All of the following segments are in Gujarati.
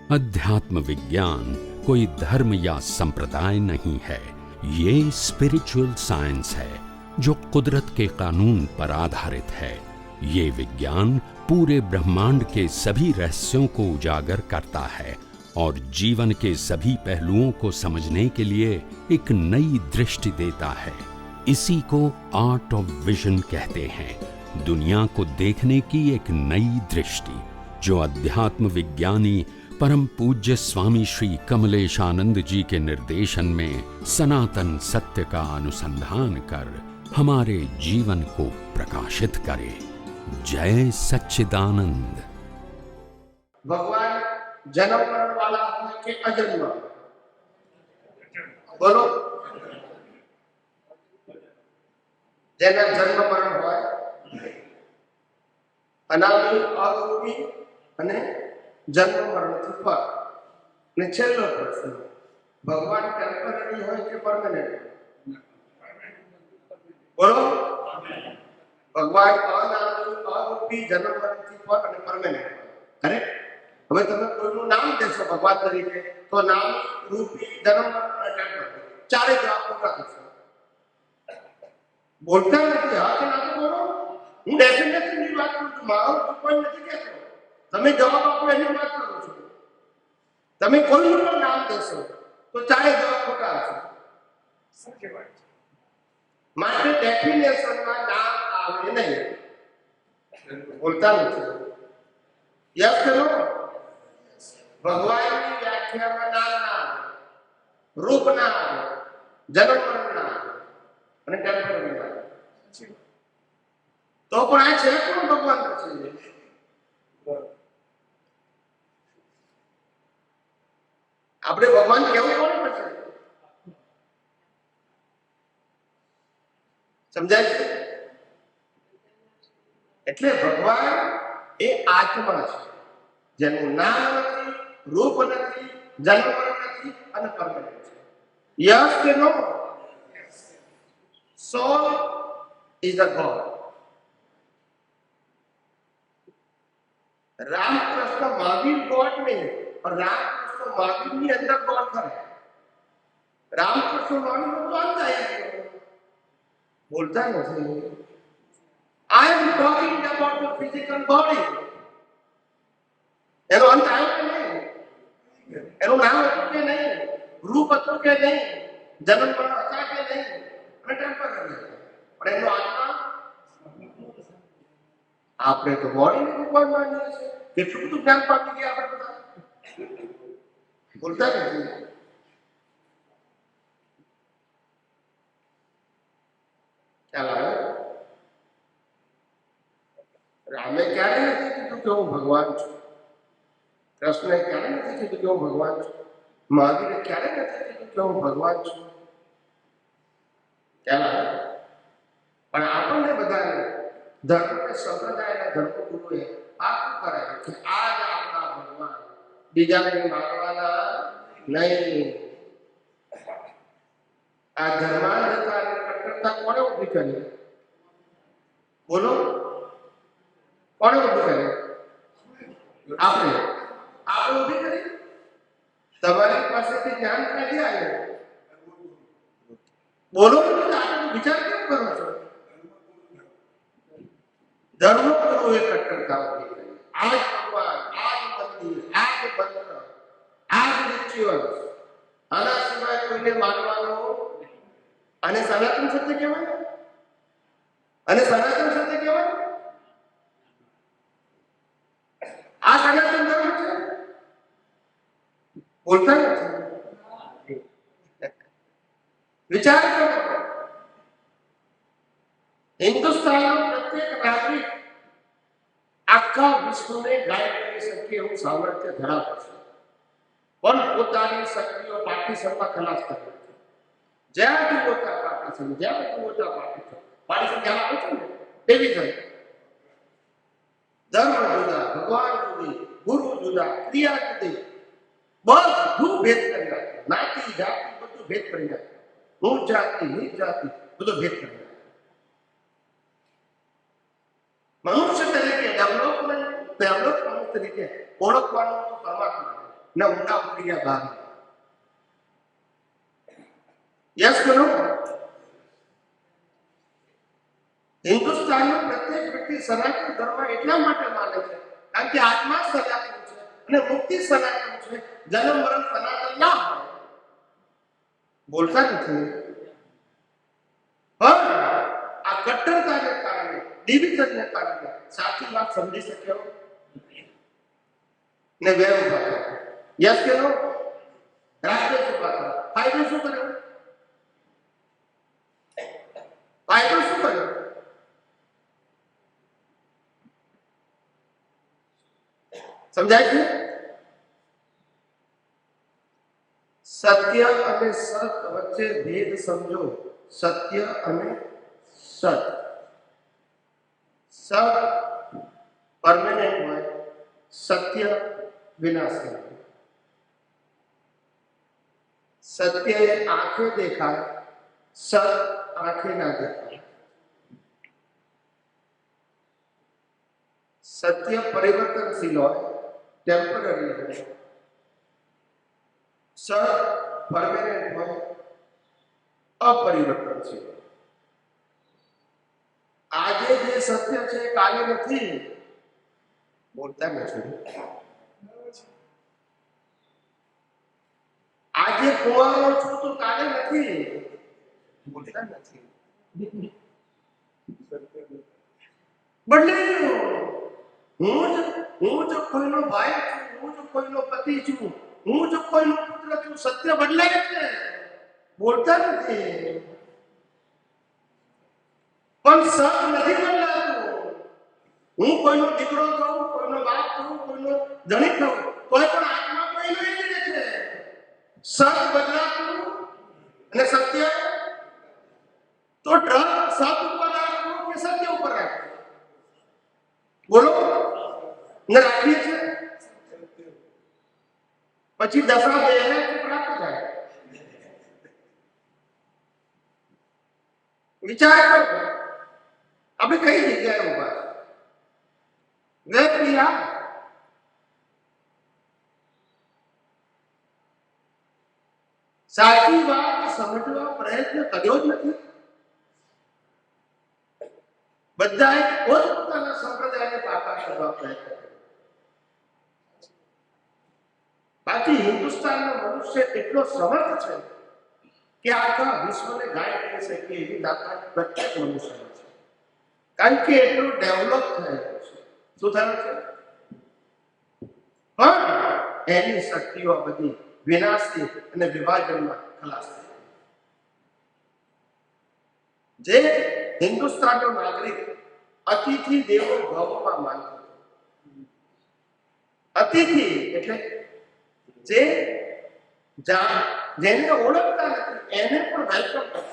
अध्यात्म विज्ञान कोई धर्म या संप्रदाय नहीं है, ये स्पिरिचुअल साइंस है जो कुदरत के कानून पर आधारित है। ये विज्ञान पूरे ब्रह्मांड के सभी रहस्यों को उजागर करता है और जीवन के सभी पहलुओं को समझने के लिए एक नई दृष्टि देता है। इसी को आर्ट ऑफ विजन कहते हैं, दुनिया को देखने की एक नई दृष्टि, जो अध्यात्म विज्ञानी परम पूज्य स्वामी श्री कमलेशानंद जी के निर्देशन में सनातन सत्य का अनुसंधान कर हमारे जीवन को प्रकाशित करे। जय सच्चिदानंद। भगवान जन्म मरण वाला है कि अजन्म? बोलो। जेना जन्म मरण होय, अनामी आरूपी અને जन्म मरण થી પર ને છેલ્લો પ્રશ્ન, ભગવાન ટેમ્પરરી હોય કે પરમેનન્ટ? બોલો। ભગવાન અનામી આરૂપી જન્મ મરણ થી પર અને પરમેનન્ટ, કરેક્ટ? હવે તમે કોઈનું નામ દેશો ભગવાન તરીકે તો નામ રૂપી જન્મ મરણ અને ટેમ્પરરી ચારે જવાબ પૂરા થશે। બોલતા નથી, હા કે ના બોલો। હું ડેફિનેટલી વાત કરું છું, મારો કોઈ નથી કહેતો, તમે જવાબ આપો એની વાત કરો છો। તમે કોઈનું પણ નામ દેશો તો ચારે જવાબ ખોટા હશે। સાચી વાત છે। માટે ડેફિનેશનમાં નામ આવે નહીં, બોલતા નથી। યસ કે નો? ભગવાનની વ્યાખ્યામાં નામ ના આવે, રૂપ ના આવે, જન્મ મરણ ના આવે અને ટેમ્પરરી ના આવે। તો પણ આ છે કોણ ભગવાન પછી? આપણે ભગવાન કેવું કોણ પછી? સમજાય છે? એટલે ભગવાન એ આત્મા છે, જેનું નામ નથી, રૂપ નથી, જન્મ નથી અને પરમેનન્ટ છે। યસ કે no? Soul is a god. Ramakrishna Mahavir god નહીં, પણ રામકૃષ્ણ મહાવીરની અંદર ગોડ ખરા। રામકૃષ્ણ મહાવીર નો અંત આવ્યો, બોલતા નથી। I am talking about the physical body. એનો અંત આવ્યો કે નહીં? એનું નામ હતું કે નહીં? રૂપ હતું કે નહીં? જન્મ મરણ હતા કે નહીં? અને ટેમ્પરરી હતા, પણ એનો આત્મા આપણે તો બોડીને ભગવાન માનીએ છીએ। કેટલું બધું જ્ઞાન પામી ગયા આપણે બધા, બોલતા નથી। ખ્યાલ આવે? રામે ક્યારે નથી કીધું કે હું ભગવાન છું? કૃષ્ણે ક્યારે નથી કીધું કે હું ભગવાન છું? મહાવીરે ક્યારે નથી કીધું કે હું ભગવાન છું? ખ્યાલ આવે? પણ આપણને બધાને ધર્મ અને સંપ્રદાયના ધર્મગુરુએ પાકું કરાયું કે આ જ આપણા ભગવાન, બીજાને માનવાના નહીં। આ ધર્માંધતા અને કટ્ટરતા કોણે ઊભી કરી? બોલો, કોણે ઊભી કરી? આપણે ઊભી કરી। તમારી પાસેથી જ્ઞાન ક્યાંથી આવ્યું? બોલો, વિચાર કેમ કરો છો? ધર્મગુરુએ કટ્ટરતા ઊભી કરી। આ જ ભગવાન, આ જ મંદિર, આ જ મંત્ર, આ જ રિચ્યુઅલ્સ, આના સિવાય કોઈને માનવાનો। અને સનાતન સત્ય કહેવાય? અને સનાતન સત્ય કહેવાય? આ સનાતન ધર્મ છે? બોલતા નથી। વિચાર કરો, હિન્દુસ્તાનનો પ્રત્યેક નાગરિક આખા વિશ્વને ગાઈડ કરી શકે એવું સામર્થ્ય ધરાવે છે, પણ પોતાની શક્તિઓ પાર્ટીશનમાં ખલાસ કરે છે। જ્યાંથી મોટા પાર્ટીશન, જ્યાંથી મોટા પાર્ટીશન ખ્યાલ આવે છે ને, તેવી થઈ ધર્મ જુદા, ભગવાન જુદી, ગુરુ જુદા, ક્રિયા જુદી, બધું ભેદ કરી નાખે। નાતી જાતિ બધું ભેદ કરી નાખે, ઉચ્ચ જાતિ નીચ જાતિ બધું ભેદ કરી નાખે। મનુષ્ય તરીકે ડેવલપમેન્ટ તરીકે ઓળખવાનું પરમાત્મા, ને ઊંડા ઉતરી ગયા બહાર. યસ કરો. હિન્દુસ્તાનનો પ્રત્યેક વ્યક્તિ સનાતન ધર્મ એટલા માટે માને છે કારણ કે આત્મા સનાતન છે અને મુક્તિ સનાતન છે. જન્મ મરણ સનાતન ના હોય. બોલતા નથી. પણ આ કટ્ટરતાને કારણે, ડિવિઝનને કારણે સાચી વાત સમજી શક્યો ને વેર ઉભા થયા. યસ કે નો? રાષ્ટ્ર ઉભા થયા. ફાયદો શું કર્યો? ફાયદો શું કર્યો? સમજાય છે? સત્ય અને સત વચ્ચે ભેદ સમજો. સત્ય અને સત. સત પરમેનન્ટ હોય, સત્ય વિનાશી. સત્ય એ આંખે દેખાય, સત આંખે ના દેખાય. સત્ય પરિવર્તનશીલ હોય, ટેમ્પરરી હોય. સત પરમેનન્ટ હોય, અપરિવર્તનશીલ. આજે જે સત્ય છે કાલે નથી. બોલતા નથી. આજે કુંવારો છું તો કાલે નથી. બોલતા નથી. બદલાઈ ગયો. હું જો કોઈનો ભાઈ છું, હું જો કોઈનો પતિ છું, હું જો કોઈનો પુત્ર છું, સત્ય બદલાય છે. બોલતા નથી. પણ સત નથી બદલાતું. હું કોઈનો દીકરો છું, કોઈનો બાપ છું, કોઈનો ધણી છું, કોઈ પણ આત્મા કોઈનો એ જ છે. સત બદલાતું અને સત્ય તો ટ્રક સત ઉપર રાખવું કે સત્ય ઉપર રાખવું? બોલો. ને રાખીએ છે પછી દશા દેહ પ્રાપ્ત થાય. વિચાર કરો આપણે કઈ જગ્યાએ ઉભા છે? ક્રિયા સાચી વાત સમજવા પ્રયત્ન કર્યો જ નથી. બધાએ પોતપોતાના સંપ્રદાયને પાકા કરવા પ્રયત્ન કર્યો. બાકી હિન્દુસ્તાનનો મનુષ્ય એટલો સમર્થ છે કે આખા વિશ્વને ગાઈડ કરી શકે એવી તાકાત પ્રત્યેક મનુષ્યમાં છે. કારણ કે એટલું ડેવલપ થયેલું છે. શું થયું છે? પણ એની શક્તિઓ બધી વિનાશી અને વિભાજનમાં ખલાસ થઈ. જે હિન્દુસ્તાનનો નાગરિક અતિથિ દેવો ભવમાં માનતો. અતિથિ એટલે જેને ઓળખતા નથી એને પણ વેલકમ કરતા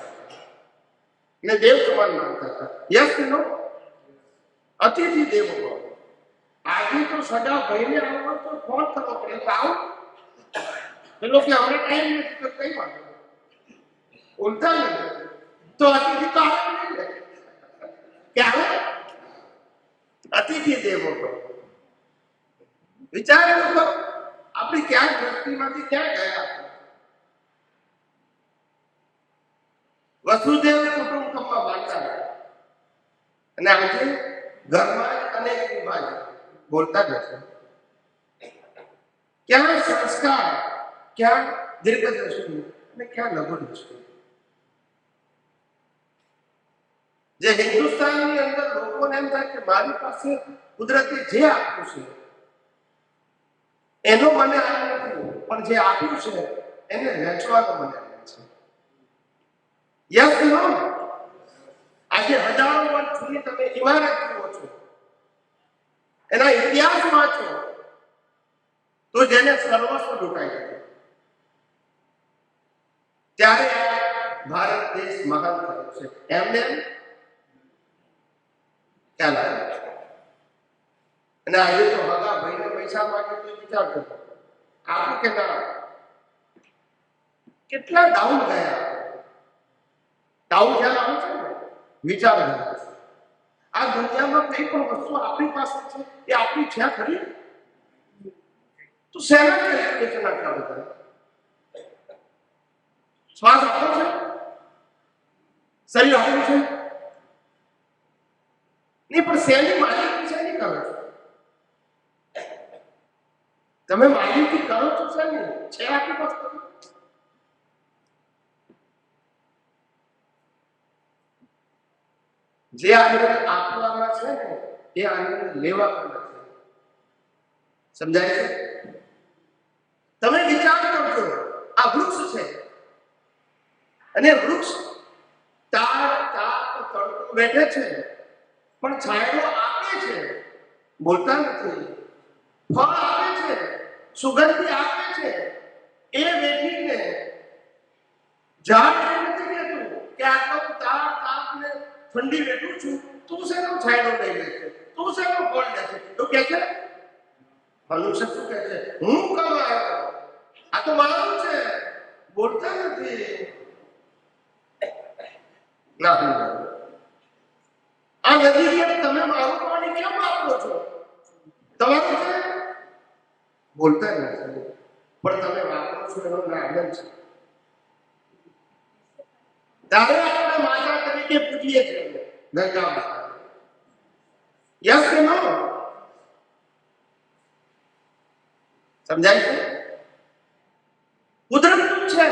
ને દેવ સમાન માનતા હતા. યસ કે નો? અતિથિ દેવો ભવ. આજે તો સગા ભાઈને આવવો તો ફોન કરવો પડે તો આવો. પેલો કે હવે ટાઈમ નથી તો કઈ વાત બોલતા નથી તો અતિથિ તો આવે નહીં કે આવે. અતિથિ દેવો ભવ. વિચાર કરો આપણી ક્યાં દ્રષ્ટિમાંથી ક્યાં ગયા. વસુદેવ કુટુંબકમમાં માનતા અને આજે ઘરમાં અનેક વિભાજન. બોલતા નથી. ક્યાં સંસ્કાર, ક્યાં દીર્ઘદ્રષ્ટિ અને ક્યાં લઘુ દ્રષ્ટિ. જે હિન્દુસ્તાનની અંદર લોકોને એમ થાય કે મારી પાસે કુદરતે જે આપ્યું છે એનો મને આનંદ નથી, પણ જે આપ્યું છે એને વહેંચવાનો મને આનંદ છે. યસ કે નો? આજે હજારો વર્ષ જૂની તમે ઇમારત જુઓ છો, એના ઇતિહાસ વાંચો તો જેને સર્વસ્વ લૂંટાઈ ગયું. ત્યારે આ ભારત દેશ મહાન થયો છે. એમને ખ્યાલ આવ્યો. અને આજે તો હગા ભાઈને પૈસા માંગે તો વિચાર કરો આપું કે ના. કેટલા ડાઉન ગયા. ડાઉન ખ્યાલ આવે છે ને? વિચાર ગયા. આ દુનિયામાં કઈ પણ વસ્તુ આપણી પાસે છે એ આપણી છે ખરી? તો તું શેના કેલ્ક્યુલેશન આટલા બધા? શ્વાસ આપણો છે, શરીર આપણું છે નહીં, પણ શેની માલિકી શેની કરો છો તમે? માલિકી કરો છો શેની છે આપણી પાસે? જે આનંદ આપવામાં છે ને એ આનંદ લેવામાં નથી. સમજાય છે? તમે વિચાર કરજો, આ વૃક્ષ છે અને વૃક્ષ તાર તડકો બેઠે છે પણ છાંયો આપે છે, બોલતા નથી. ફળ આપે છે, સુગંધી આપે છે, એ બેઠીને ઝાડ એ નથી કહેતું કે આટલો તાપ ને ઠંડી બેઠું છું, તું શેનો છાંયો લઈ લે છે, તું શેનો ફળ લે છે? તો કે છે મનુષ્ય શું કહે છે? હું કમાયો, આ તો મારું છે, બોલતા નથી. ના, આ નદી તમે મારું પાણી કેમ વાપરો છો? તમારું છે, બોલતા નથી, પણ તમે વાપરો છો એનો આનંદ છે. ત્યારે આપણે માતા તરીકે પૂજીએ છીએ ગંગા માતા. યસ કે નો? સમજાય છે? કુદરત છે,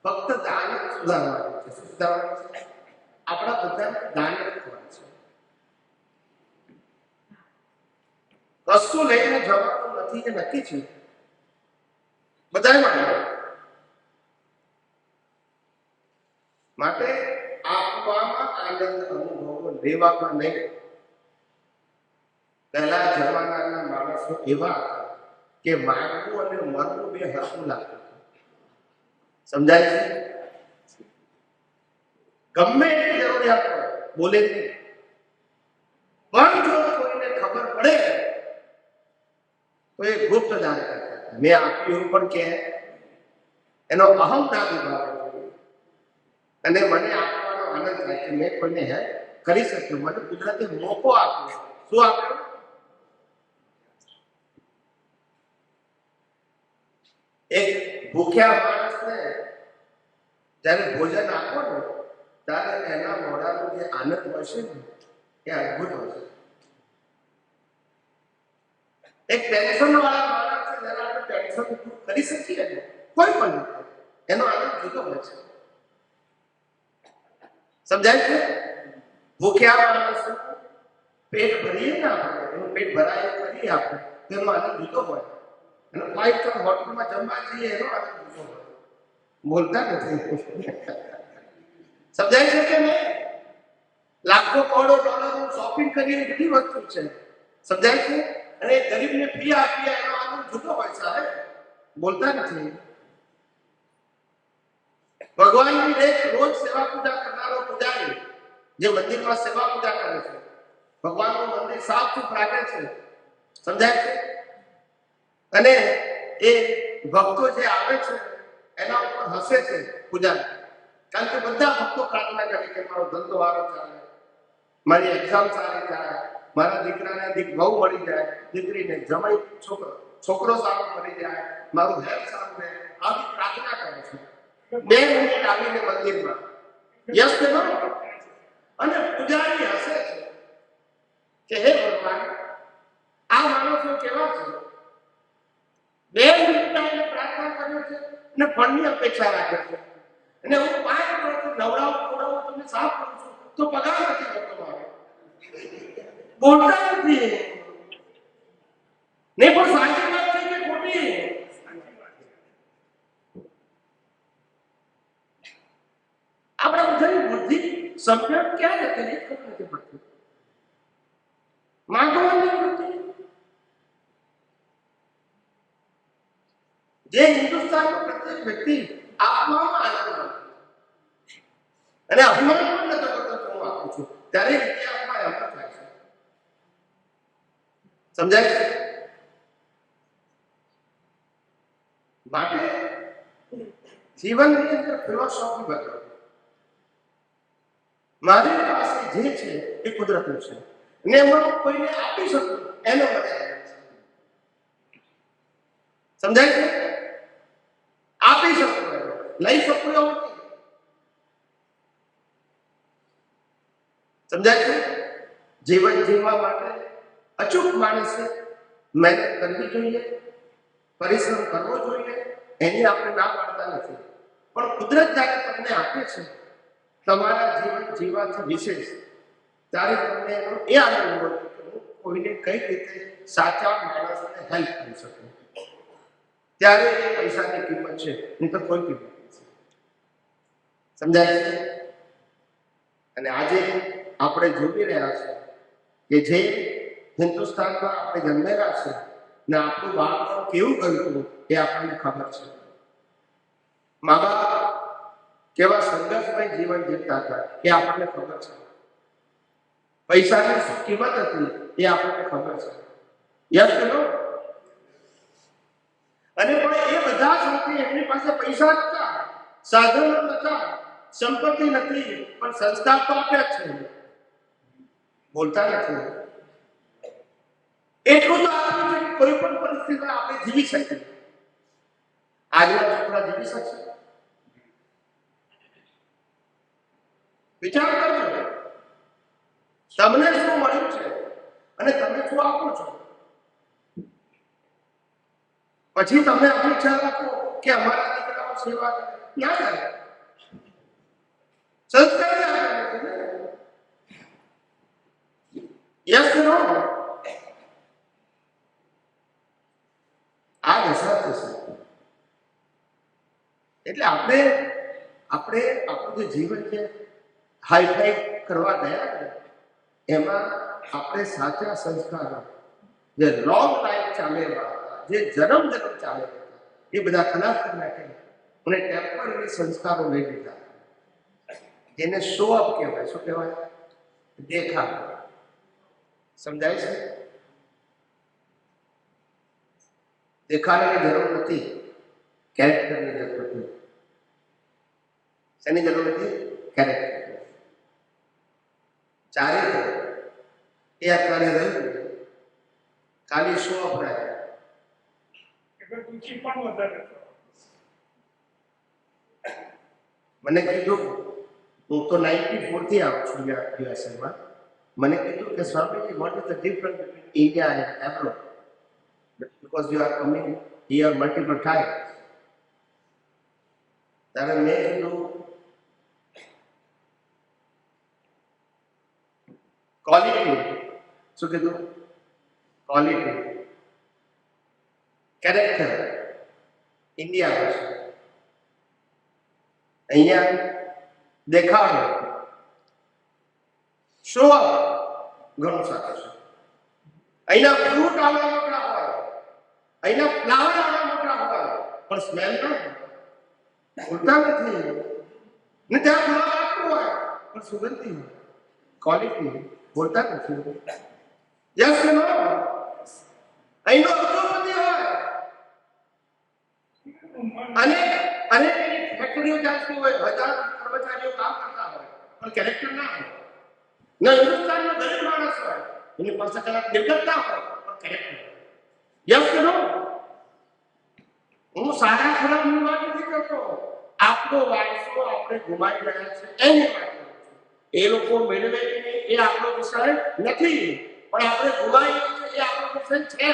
ફક્ત દાન જ સુધારવાનું છે. સુધારવાનું છે આપણા બધાને દાન જ કરવાનું છે. વસ્તુ લઈને જવાનું નથી કે નક્કી છે બધાય માટે આપવામાં આનંદ અનુભવો, લેવામાં નહીં. પહેલા જમાનાના માણસો એવા હતા કે માગવું અને મરવું બે હરખું લાગતું. સમજાય છે? ગમે એટલી જરૂરિયાત હોય બોલે નહીં, પણ જો કોઈને ખબર પડે તો એ ગુપ્ત દાન કરતા. મેં આપ્યું પણ કે એનો અહમ ના દુભાવે અને મને આપવાનો આનંદ થાય કે મેં કોઈને હેલ્પ કરી શક્યું, મને કુદરતે મોકો આપ્યો. શું આપ્યો? એક ભૂખ્યા માણસને જ્યારે ભોજન આપો ને ત્યારે એના મોઢાનું જે આનંદ મળશે ને એ અદભુત હશે. એક ટેન્શન વાળા માણસ જ્યારે આપણે ટેન્શન દૂર કરી શકીએ ને કોઈ પણ એનો આનંદ જુદો હોય છે. સમજાય છે? ભૂખ્યા માણસ પેટ ભરીએ ને આપણે, એનું પેટ ભરાય કરીએ આપણે, તેનો આનંદ જુદો હોય. અને 5 સ્ટાર હોટલમાં જમવા જઈએ એનો આનંદ જુદો હોય. બોલતા નથી. સમજાય છે કે નહીં? લાખો કરોડો ડોલરનું શોપિંગ કરીએ બધી વસ્તુ છે. સમજાય છે? અને ગરીબને પીયા આપીએ એનો આનંદ જુદો હોય સાહેબ. બોલતા નથી. ભગવાનની રોજ સેવા પૂજા કરનારો પૂજારી જે મંદિરમાં સેવા પૂજા કરે છે, ભગવાનનું મંદિર સાફ સુફ રાખે છે. સમજાય છે? અને એ ભક્તો જે આવે છે એના ઉપર હસે છે પૂજારી. કારણ કે બધા ભક્તો પ્રાર્થના કરે કે મારો ધંધો સારો ચાલે, મારી એક્ઝામ સારી થાય, મારા દીકરાને વહુ મળી જાય, દીકરીને જમાઈ છોકરો સારો મળી જાય, મારું હેલ્થ સારું રહે. આવી પ્રાર્થના કરે છે 2 મિનિટ આવીને મંદિરમાં. યસ કે નો? અને પૂજારી હસે છે કે હે ભગવાન, આ માણસો કેવા છે, 2 મિનિટ આવીને પ્રાર્થના કરે છે અને ફળની અપેક્ષા રાખે છે. અને હું 5 વર્ષથી નવડાવું ખોડાવું તમને સાફ કરું છું તો પગાર નથી કરતો મારો. બોલતા નથી. નહીં પણ સાચી વાત છે કે ખોટી? આપણા બધાની બુદ્ધિ સભ્ય ક્યાં જતી રહી ખબર નથી પડતી. માંગવાની વૃત્તિ જે હિન્દુસ્તાનનો પ્રત્યેક વ્યક્તિ આપવામાં આનંદ અને અભિમાન પણ નતો કરતો હું આપું છું, ત્યારે ઇતિહાસમાં એમ થાય છે. સમજાય છે? માટે જીવનની અંદર ફિલોસોફી બદલો. મારી પાસે જે છે એ કુદરતનું છે ને હું કોઈને આપી શકું એનો મને આનંદ છે. સમજાય છે? આપી શકું એમ, લઈ શકું એવું નથી. સમજાય છે? જીવન જીવવા માટે અચૂક માણસે મહેનત કરવી જોઈએ, પરિશ્રમ કરવો જોઈએ, એની આપણે ના પાડતા નથી. પણ કુદરત જ્યારે તમને આપે છે તમારા જીવન જીવવાથી વિશેષ, ત્યારે તમને એનો એ આનંદ મળે કે હું કોઈને કઈ રીતે સાચા માણસને હેલ્પ કરી શકું. ત્યારે એ પૈસાની કિંમત છે, નહીં તો કોઈ કિંમત નથી. સમજાય છે? અને આજે આપણે જોઈ રહ્યા છીએ કે જે હિન્દુસ્તાનમાં આપણે જન્મેલા છે ને આપણું બાળપણ કેવું ગયું હતું એ આપણને ખબર છે. મા બાપ કેવા સંઘર્ષમય જીવન જીવતા હતા એ આપણને ખબર છે. પૈસાની શું કિંમત હતી એ આપણને ખબર છે. યસ કે નો? અને પણ એ બધા સાથે એમની પાસે પૈસા નતા, સાધનો નતા, સંપત્તિ નથી, પણ સંસ્કાર તો આપ્યા છે. બોલતા નથી. એટલું તો આપ્યું છે કે કોઈ પણ પરિસ્થિતિમાં આપણે જીવી શકીએ. આજના છોકરા જીવી શકશે? વિચાર કરજો, તમને શું મળ્યું છે અને તમે શું આપો છો. પછી તમે અપેક્ષા રાખો કે અમારા દીકરાઓ સેવા ના કરે. સંસ્કાર યસ નો? આ દશા થશે. એટલે આપણે આપણું જે જીવન છે હાઈફાઈ કરવા ગયા ને એમાં આપણે સાચા સંસ્કારો, જે લોંગ લાઈફ ચાલેલા, જે જન્મ ચાલેલા, એ બધા ખલાસ કરી નાખે અને ટેમ્પરરી સંસ્કારો લઈ લીધા. જેને શો અપ કહેવાય. શું કહેવાય? દેખાવ. સમજાય છે? દેખાવાની જરૂર નથી, કેરેક્ટરની જરૂર નથી. શેની જરૂર નથી? કેરેક્ટર. ચારિત્ર એ અત્યારે રહ્યું, ખાલી શો અપરાય. મને કીધું, હું તો 94 થી આવું છું યુએસએમાં. મને કીધું કે Swamiji, what is the difference between India and abroad? Because you are coming here multiple times. ત્યારે મેં કીધું ક્વોલિટી. શું કીધું? ક્વોલિટી, કેરેક્ટર ઇન્ડિયામાં છે. અહીંયા દેખાડો, શો ઘણું સારું છે. અહીંના ફ્રૂટ આવડા મોટા હોય, અહીંના ફ્લાવર આવડા મોટા હોય, પણ સ્મેલ ન હોય, ઉડતા નથી. ને ત્યાં ગુલાબ આટલું હોય પણ સુગંધી હોય, ક્વોલિટી, બોલતા નથી. યસ કે નો? અહીંનો અબજોપતિ હોય અને ફેક્ટરીઓ ચાલતી હોય, 1000 કર્મચારીઓ કામ કરતા હોય, પણ કેરેક્ટર ના હોય. ના, હિન્દુસ્તાનનો ગરીબ માણસ હોય, એની પાસે કલાક નિર્ગત ના હોય, પણ કેરેક્ટર. યસ કે નો? હું સારા ખરાબની વાત નથી કરતો. આપણો વારસો આપણે ગુમાવી રહ્યા છે એની વાત કરું છું. એ લોકો મેળવે કે નહીં એ આપણો વિષય નથી, પણ આપણે ગુમાવી છે એ આપણો વિષય છે.